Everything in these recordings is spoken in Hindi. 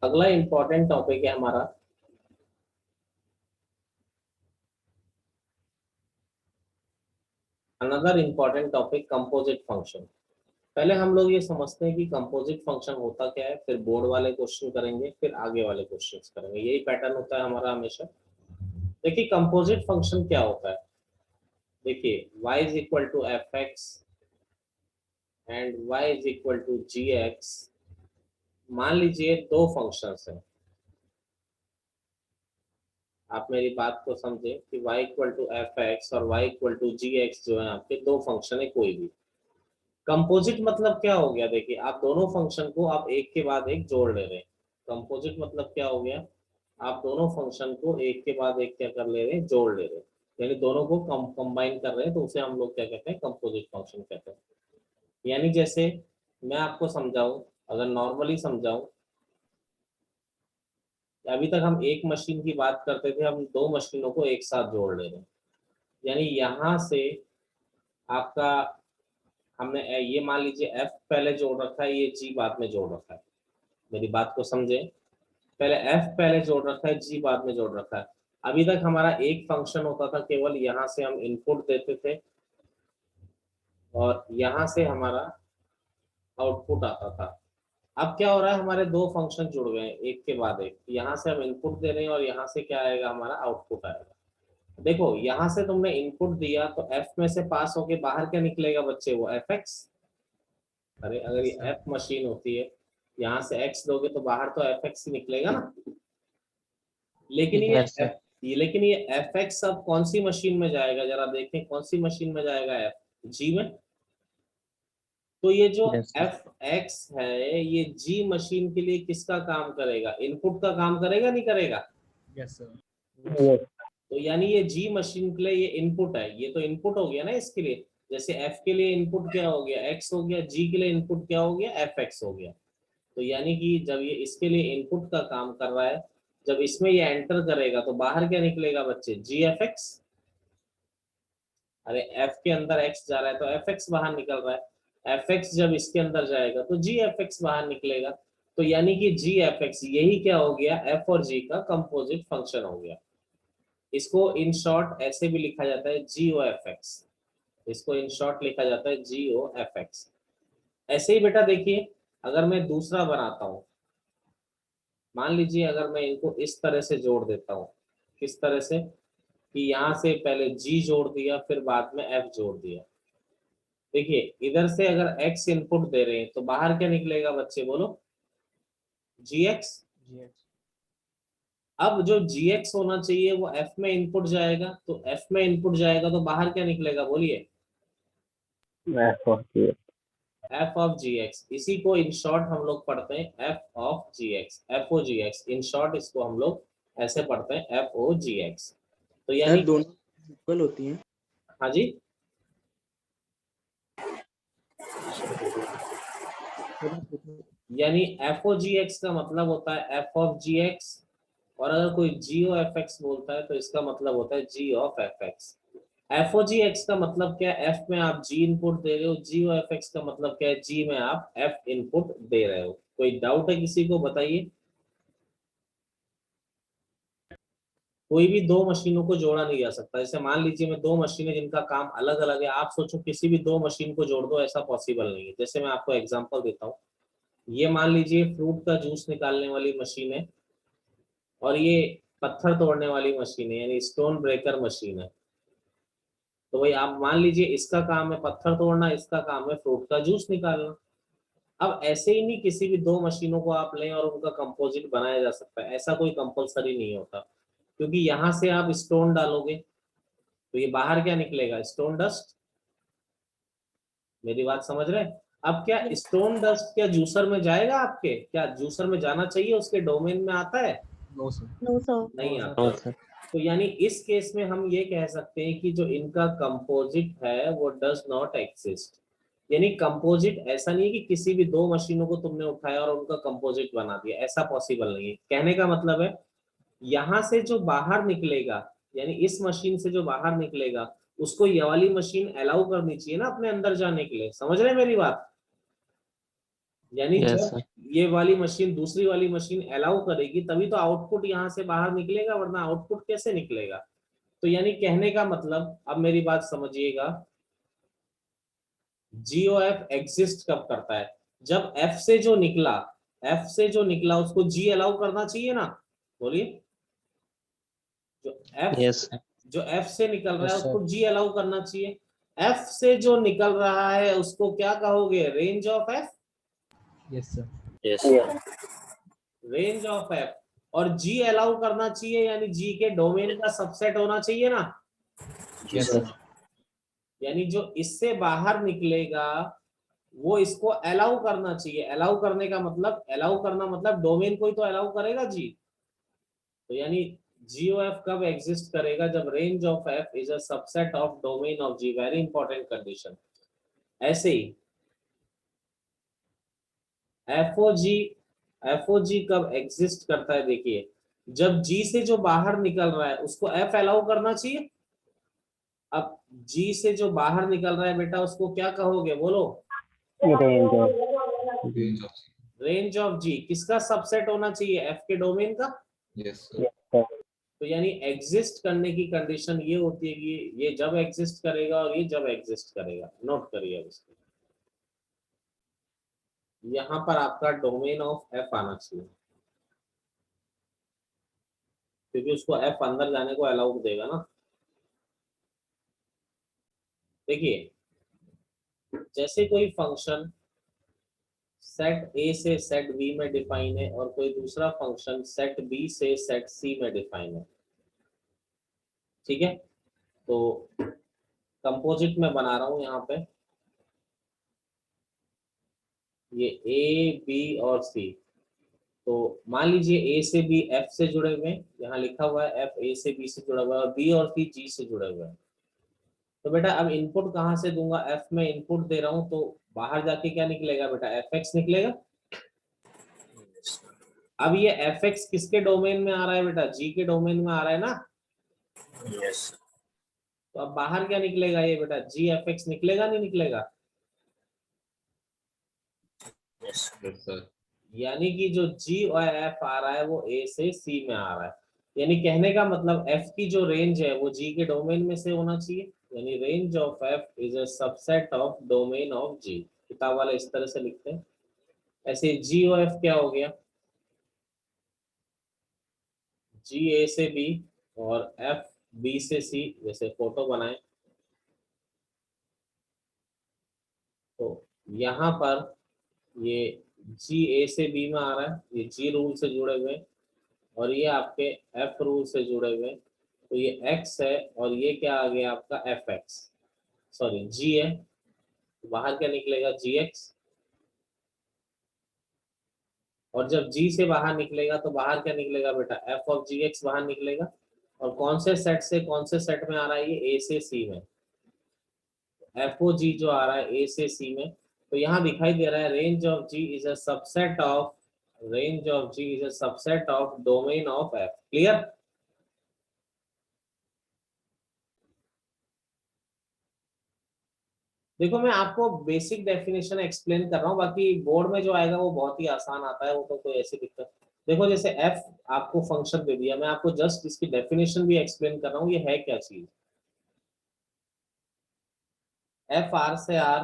अगला इंपॉर्टेंट टॉपिक है हमारा another important topic composite function. पहले हम लोग ये समझते हैं कि कंपोजिट फंक्शन होता क्या है, फिर बोर्ड वाले क्वेश्चन करेंगे, फिर आगे वाले क्वेश्चंस करेंगे। यही पैटर्न होता है हमारा हमेशा। देखिए कंपोजिट फंक्शन क्या होता है। देखिए y is equal to f x and y is equal to g x. मान लीजिए दो फंक्शंस हैं, आप मेरी बात को समझे कि y equal to f x और y equal to g x जो है आपके दो फंक्शन है कोई भी। कंपोजिट मतलब क्या हो गया, देखिए आप दोनों फंक्शन को आप एक के बाद एक जोड़ ले रहे हैं। कंपोजिट मतलब क्या हो गया, आप दोनों फंक्शन को एक के बाद एक क्या कर ले रहे हैं, जोड़ ले रहे हैं, यानी दोनों को कंबाइन कर रहे हैं, तो उसे हम लोग क्या कहते हैं, कंपोजिट फंक्शन कहते हैं। यानी जैसे मैं आपको समझाऊं, अगर नॉर्मली समझाऊं, अभी तक हम एक मशीन की बात करते थे, हम दो मशीनों को एक साथ जोड़ ले रहे हैं। यानी यहाँ से आपका हमने ये मान लीजिए F पहले जोड़ रखा है, ये G बाद में जोड़ रखा है। मेरी बात को समझे, पहले F पहले जोड़ रखा है, G बाद में जोड़ रखा है। अभी तक हमारा एक फंक्शन होता था, केवल यहाँ से हम इनपुट देते थे और यहाँ से हमारा आउटपुट आता था। अब क्या हो रहा है, हमारे दो फंक्शन जुड़ गए हैं एक के बाद एक। यहाँ से हम इनपुट दे रहे हैं और यहाँ से क्या आएगा, हमारा आउटपुट आएगा। देखो यहाँ से तुमने इनपुट दिया तो F में से पास होके बाहर क्या निकलेगा बच्चे, वो एफ एक्स। अरे अगर ये F मशीन होती है, यहाँ से x दोगे तो बाहर तो एफ एक्स ही निकलेगा ना। लेकिन ये Yes, sir. लेकिन ये एफ एक्स अब कौन सी मशीन में जाएगा, जरा देखें कौन सी मशीन में जाएगा, एफ जी में। तो ये जो Yes, sir. एफ एक्स है ये जी मशीन के लिए किसका काम करेगा, इनपुट का काम करेगा, नहीं करेगा। Yes sir. Yes. तो यानी ये जी मशीन के लिए ये इनपुट है, ये तो इनपुट हो गया ना इसके लिए। जैसे एफ के लिए इनपुट क्या हो गया, एक्स हो गया, जी के लिए इनपुट क्या हो गया, एफ एक्स हो गया। तो यानी कि जब ये इसके लिए इनपुट का काम कर रहा है, जब इसमें ये एंटर करेगा तो बाहर क्या निकलेगा बच्चे, जी एफ एक्स। अरे एफ के अंदर एक्स जा रहा है तो एफ एक्स बाहर निकल रहा है, एफ एक्स जब इसके अंदर जाएगा तो जी एफ एक्स बाहर निकलेगा। तो यानी कि जी एफ एक्स यही क्या हो गया, एफ और जी का कंपोजिट फंक्शन हो गया। इसको इन शॉर्ट ऐसे भी लिखा जाता है जी ओ एफ एक्स। इसको इन शॉर्ट लिखा जाता है जी ओ एफ एक्स। ऐसे ही बेटा देखिए, अगर मैं दूसरा बनाता हूं, मान लीजिए अगर मैं इनको इस तरह से जोड़ देता हूँ, किस तरह से कि यहाँ से पहले G जोड़ दिया फिर बाद में F जोड़ दिया। देखिए इधर से अगर X इनपुट दे रहे हैं तो बाहर क्या निकलेगा बच्चे, बोलो, GX। अब जो GX होना चाहिए वो F में इनपुट जाएगा, तो F में इनपुट जाएगा तो बाहर क्या निकलेगा, बोलिए, F of G. F of GX। इसी को इन शॉर्ट हम लोग पढ़ते हैं F of GX, FOGX। In short इसको हम लोग ऐसे पढ़ते हैं FOGX। तो यानी सर दोनों इक्वल होती हैं। हाँ जी, यानी FOGX का मतलब होता है F ऑफ GX, और अगर कोई GOFX बोलता है तो इसका मतलब होता है G ऑफ FX। FOGX का मतलब क्या है, F में आप G इनपुट दे रहे हो, GOFX का मतलब क्या है, G में आप F इनपुट दे रहे हो। कोई डाउट है किसी को, बताइए। कोई भी दो मशीनों को जोड़ा नहीं जा सकता। जैसे मान लीजिए मैं दो मशीनें जिनका काम अलग अलग है, आप सोचो किसी भी दो मशीन को जोड़ दो, ऐसा पॉसिबल नहीं है। जैसे मैं आपको एग्जांपल देता हूँ, ये मान लीजिए फ्रूट का जूस निकालने वाली मशीन है और ये पत्थर तोड़ने वाली मशीन है, यानी स्टोन ब्रेकर मशीन है। तो भाई आप मान लीजिए इसका काम है पत्थर तोड़ना, इसका काम है फ्रूट का जूस निकालना। अब ऐसे ही नहीं किसी भी दो मशीनों को आप लें और उनका कंपोजिट बनाया जा सकता है, ऐसा कोई कंपलसरी नहीं होता। क्योंकि यहाँ से आप स्टोन डालोगे तो ये बाहर क्या निकलेगा, स्टोन डस्ट। मेरी बात समझ रहे हैं। अब क्या स्टोन डस्ट क्या जूसर में जाएगा, आपके क्या जूसर में जाना चाहिए, उसके डोमेन में आता है, नो सर। नहीं नो आता। No, sir. तो यानी इस केस में हम ये कह सकते हैं कि जो इनका कंपोजिट है वो डज नॉट एग्जिस्ट। यानी कंपोजिट ऐसा नहीं है कि किसी भी दो मशीनों को तुमने उठाया और उनका कंपोजिट बना दिया, ऐसा पॉसिबल नहीं है। कहने का मतलब है यहां से जो बाहर निकलेगा, यानी इस मशीन से जो बाहर निकलेगा उसको ये वाली मशीन अलाउ करनी चाहिए ना अपने अंदर जाने के लिए। समझ रहे हैं मेरी बात। यानी Yes, जब sir. ये वाली मशीन दूसरी वाली मशीन अलाउ करेगी तभी तो आउटपुट यहाँ से बाहर निकलेगा, वरना आउटपुट कैसे निकलेगा। तो यानी कहने का मतलब, अब मेरी बात समझिएगा, GOF एग्जिस्ट कब करता है, जब F से जो निकला उसको G अलाउ करना चाहिए ना, बोलिए। जो F यस जो F से निकल रहा है Yes, sir. उसको G अलाउ करना चाहिए। F से जो निकल रहा है उसको क्या कहोगे, range of F, Yes, sir. Yes range of F। और G अलाउ करना चाहिए, यानी G के डोमेन का सबसेट होना चाहिए ना। Yes, sir. यानी जो इससे बाहर निकलेगा वो इसको अलाउ करना चाहिए। अलाउ करने का मतलब, अलाउ करना मतलब डोमेन को ही तो अलाउ करेगा G। तो यानी GOF कब एग्जिस्ट करेगा, जब range of F is a subset of domain of G। Very important condition. ऐसे ही FOG कब एग्जिस्ट करता है, देखिए, जब G से जो बाहर निकल रहा है उसको F अलाउ करना चाहिए। अब G से जो बाहर निकल रहा है बेटा उसको क्या कहोगे, बोलो। Range of Range of. Range of G किसका सबसेट होना चाहिए, F के डोमेन का। Yes, sir. तो यानी एग्जिस्ट करने की कंडीशन ये होती है कि ये जब एग्जिस्ट करेगा और ये जब एग्जिस्ट करेगा। नोट करिए इसको, यहां पर आपका डोमेन ऑफ F आना चाहिए, क्योंकि उसको F अंदर जाने को अलाउ देगा ना। देखिए, जैसे कोई फंक्शन सेट A से सेट B में डिफाइन है और कोई दूसरा फंक्शन सेट B से सेट C में डिफाइन है, ठीक है। तो कंपोजिट में बना रहा हूं यहाँ पे, ये A B और C। तो मान लीजिए A से B F से जुड़े हुए हैं, यहाँ लिखा हुआ है F A से B से जुड़ा हुआ है और B और C G से जुड़े हुए हैं। तो बेटा अब इनपुट कहाँ से दूंगा, F में इनपुट दे रहा हूँ तो बाहर जाके क्या निकलेगा बेटा, FX निकलेगा। अब ये FX किसके डोमेन में आ रहा है बेटा, G के डोमेन में आ रहा है ना। यस तो अब बाहर क्या निकलेगा ये बेटा, GFX निकलेगा, नहीं निकलेगा। Yes Yes, sir. यानी कि जो G और F आ रहा है वो A से C में आ रहा है। यानी कहने का मतलब F की जो रेंज है वो G के डोमेन में से होना चाहिए। यानी range of F is a subset of domain of G। किताब वाले इस तरह से लिखते हैं। ऐसे G और F क्या हो गया, G A से B और F B से C, जैसे फोटो बनाए। तो यहाँ पर ये G A से B में आ रहा है, ये G रूल से जुड़े हुए हैं और ये आपके F रूल से जुड़े हुए हैं। तो ये X है और ये क्या आ गया आपका FX, सॉरी G है। बाहर क्या निकलेगा, GX। और जब G से बाहर निकलेगा तो बाहर क्या निकलेगा बेटा, F ऑफ GX बाहर निकलेगा। और कौन से सेट से कौन से सेट में आ रहा है, ये A से C में। FOG जो आ रहा है A से C में। तो यहाँ दिखाई दे रहा है range of G is a subset of, range of G is a subset of domain of F। Clear. देखो मैं आपको बेसिक डेफिनेशन एक्सप्लेन कर रहा हूँ, बाकी बोर्ड में जो आएगा वो बहुत ही आसान आता है, वो तो कोई ऐसी दिक्कत। देखो जैसे F आपको फंक्शन दे दिया, मैं आपको जस्ट इसकी डेफिनेशन भी एक्सप्लेन कर रहा हूँ, ये है क्या चीज। F R से R,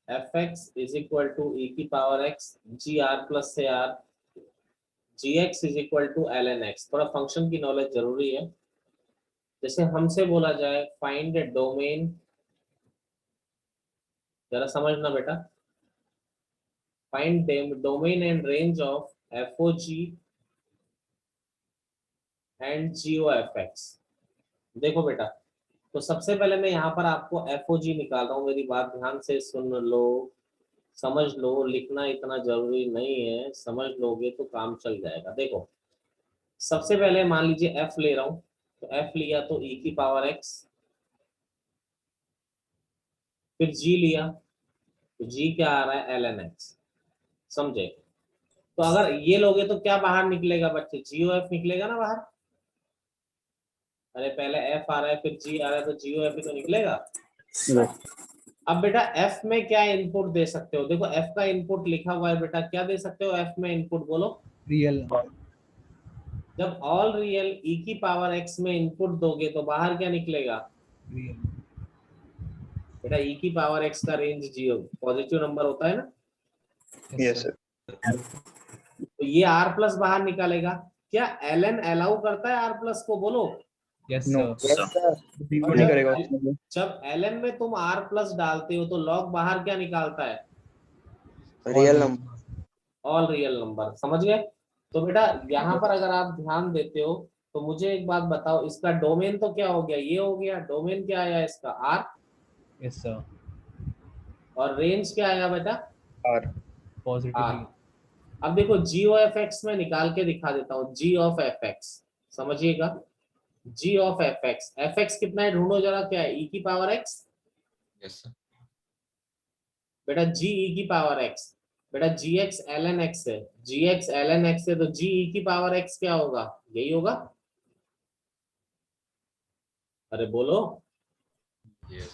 Fx is equal to e की power x, g r plus से R, gx is equal to ln x। थोड़ा फंक्शन की नॉलेज जरूरी है। जैसे हमसे बोला जाए फाइंड डोमेन, जरा समझना बेटा, find domain and range of FOG and GOFX। देखो बेटा, तो सबसे पहले मैं यहाँ पर आपको FOG निकाल रहा हूँ, मेरी बात ध्यान से सुन लो, समझ लो, लिखना इतना जरूरी नहीं है, समझ लोगे तो काम चल जाएगा। देखो सबसे पहले मान लीजिए F ले रहा हूँ, तो F लिया तो e की पावर x, फिर G लिया तो G क्या आ रहा है, ln x। समझे। तो अगर ये लोगे तो क्या बाहर निकलेगा बच्चे, GOF निकलेगा ना बाहर। अरे पहले F आ रहा है फिर G आ रहा है तो GOF ही तो निकलेगा। यस अब बेटा f में क्या इनपुट दे सकते हो, देखो f का इनपुट लिखा हुआ है बेटा, क्या दे सकते हो f में इनपुट बोलो। रियल जब ऑल रियल e की पावर x में इनपुट दोगे तो बाहर क्या निकलेगा रियल बेटा, e की पावर x का रेंज 0 पॉजिटिव नंबर होता है ना, Yes, sir. तो ये r प्लस बाहर निकालेगा। क्या ln अलाउ करता है r प्लस को बोलो। Yes No. Sir Yes, sir. और नहीं करेगा उसमें। जब ln में तुम r प्लस डालते हो तो log बाहर क्या निकालता है Real number. All real number, समझ गए। तो बेटा यहाँ पर अगर आप ध्यान देते हो तो मुझे एक बात बताओ, इसका डोमेन तो क्या हो गया, ये हो गया, डोमेन क्या आया इसका r, यस सर और रेंज क्या आया बेटा R. r। पॉजिटिव अब देखो g ऑफ x में निकाल के दिखा देता हूँ, g ऑफ fx, समझिएगा, g ऑफ fx कितना है ढूंढो जरा, क्या है e की पावर x, यस सर बेटा g e की पावर x, बेटा gx ln x है, gx ln x है तो g e की पावर x क्या होगा, यही होगा, अरे बोलो,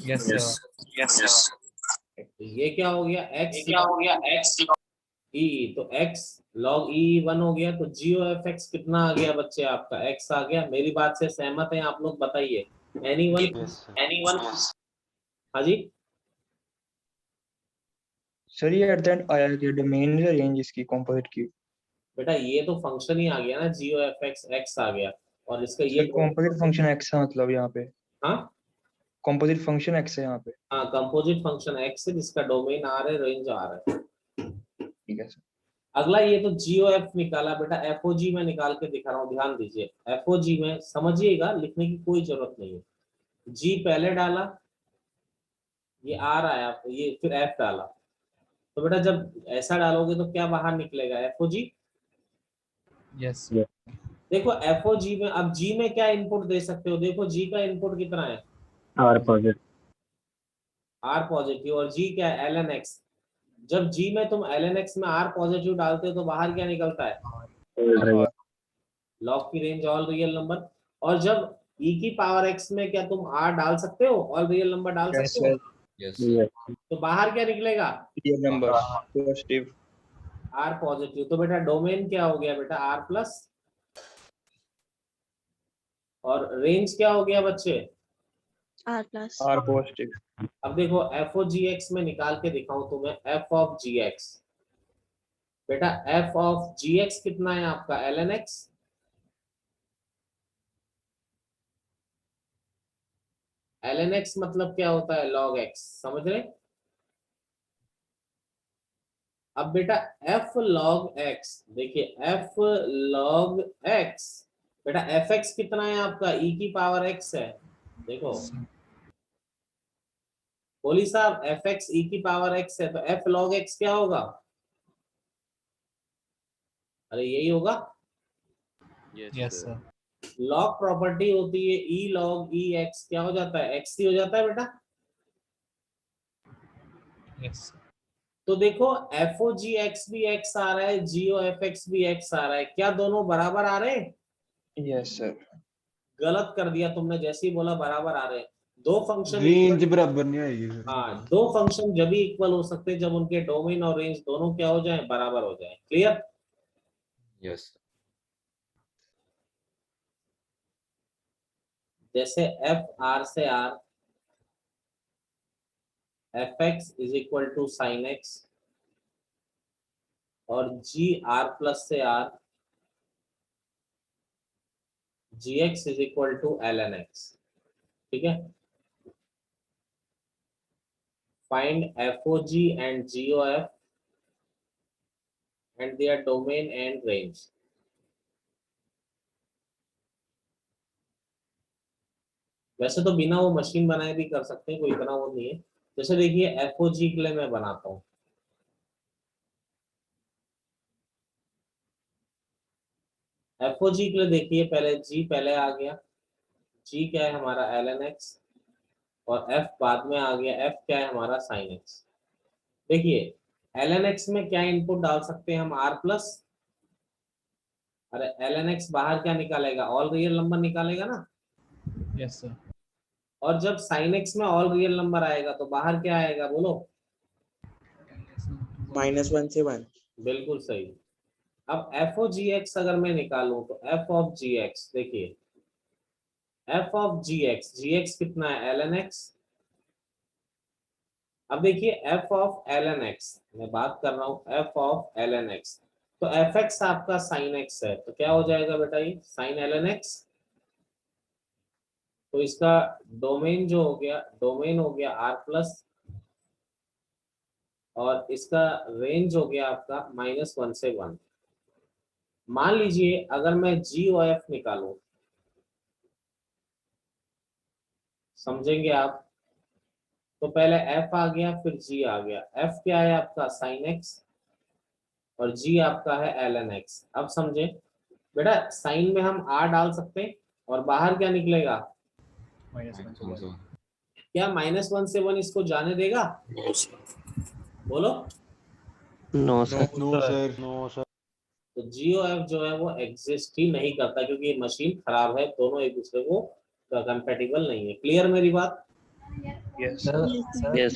यस सर Yes. ये क्या हो गया x e, तो x log e 1 हो गया, तो g ऑफ x कितना आ गया बच्चे आपका, x आ गया। मेरी बात से सहमत हैं आप लोग, बताइए एनीवन। हाँ जी, सर ये एट द एंड आया कि डोमेन या रेंज इसकी कंपोजिट की। बेटा ये तो फंक्शन ही आ गया ना, g ऑफ x आ गया, और इसका ये सर कंपोजिट फंक्शन x है मतलब यहाँ पे, हाँ कंपोजिट फंक्शन x है यहाँ पे। हाँ, कंपोजिट फंक्शन x है जिसका डोमेन r है, रेंज r है। ठीक है सर। अगला ये तो GOF निकाला बेटा, FOG में निकाल के दिखा रहा हूँ, ध्यान दीजिए। FOG में समझिएगा, लिखने की कोई जरूरत नहीं है, G पहले डाला, ये R आया, ये फिर F डाला, तो बेटा जब ऐसा डालोगे तो क्या बाहर निकलेगा FOG। यस देखो FOG में अब G में क्या इनपुट दे सकते हो, देखो G का इनपुट कितना है R पॉजिटिव। R पॉजिटिव, और G क्या है ln x। जब G में तुम ln x में R पॉजिटिव डालते हो तो बाहर क्या निकलता है लॉग की रेंज ऑल रियल नंबर। और जब e की पावर x में क्या तुम r डाल सकते हो, ऑल रियल नंबर डाल यस सकते हो, सर। यस तो बाहर क्या निकलेगा real number positive. r positive. तो बेटा डोमेन क्या हो गया बेटा r प्लस, और रेंज क्या हो गया बच्चे R plus. R positive. अब देखो FOGX में निकाल के दिखाऊं तुम्हें, f ऑफ gx, बेटा f ऑफ gx कितना है आपका ln x, ln x मतलब क्या होता है log x, समझ रहे। अब बेटा f log x, देखिए f log x, बेटा fx कितना है आपका e की पावर x है, देखो बोली साहब fx e की पावर x है, तो f log x क्या होगा, अरे यही होगा। यस सर लॉग प्रॉपर्टी होती है e log e x, क्या हो जाता है x हो जाता है बेटा। यस तो देखो FOGX भी x आ रहा है, GOFX भी x आ रहा है, क्या दोनों बराबर आ रहे हैं, यस सर। गलत कर दिया तुमने, जैसे ही बोला बराबर आ रहे हैं। दो फंक्शन रेंज बराबर नहीं आएगी फिर। हाँ, दो फंक्शन जब भी इक्वल हो सकते हैं जब उनके डोमेन और रेंज दोनों क्या हो जाए, बराबर हो जाए। क्लियर। यस जैसे f r से r, fx is equal to sine x, और g r प्लस से r, gx is equal to ln x, ठीक है। Find FOG and GOF and their domain and range। वैसे तो बिना वो मशीन बनाए भी कर सकते हैं, कोई इतना वो नहीं है। जैसे देखिए FOG के लिए मैं बनाता हूँ, FOG के लिए देखिए पहले G पहले आ गया, G क्या है हमारा ln x, और F बाद में आ गया, F क्या है हमारा sin x। देखिए ln x में क्या इनपुट डाल सकते हैं हम r प्लस, अरे ln x बाहर क्या निकालेगा, ऑल रियल नंबर निकालेगा ना, यस सर और जब साइन एक्स में ऑल रियल नंबर आएगा तो बाहर क्या आएगा बोलो? -1 से 1। बिल्कुल सही। अब एफ ऑफ जी एक्स अगर मैं निकालूं तो एफ ऑफ जी एक्स, देखिए एफ ऑफ जी एक्स कितना है? L n x. अब देखिए f of l n x, मैं बात कर रहा हूं f of l n x, तो एफ एक्स आपका साइन एक्स है, तो क्या हो जाएगा बेटा ये? Sine l n x. तो इसका डोमेन जो हो गया, डोमेन हो गया आर प्लस, और इसका रेंज हो गया आपका -1 से 1। मान लीजिए अगर मैं जी ओ एफ निकालूं, समझेंगे आप? तो पहले एफ आ गया, फिर जी आ गया। एफ क्या है आपका? साइन एक्स, और जी आपका है एल एन एक्स। अब समझे बेटा, साइन में हम आर डाल सकते हैं और बाहर क्या निकलेगा? क्या -1 से 1 इसको जाने देगा? बोलो। No sir. No sir, no sir. तो GOF जो है वो एग्जिस्ट ही नहीं करता, क्योंकि ये मशीन खराब है, दोनों एक दूसरे को कंपैटिबल नहीं है। क्लियर मेरी बात? Yes, sir. Yes.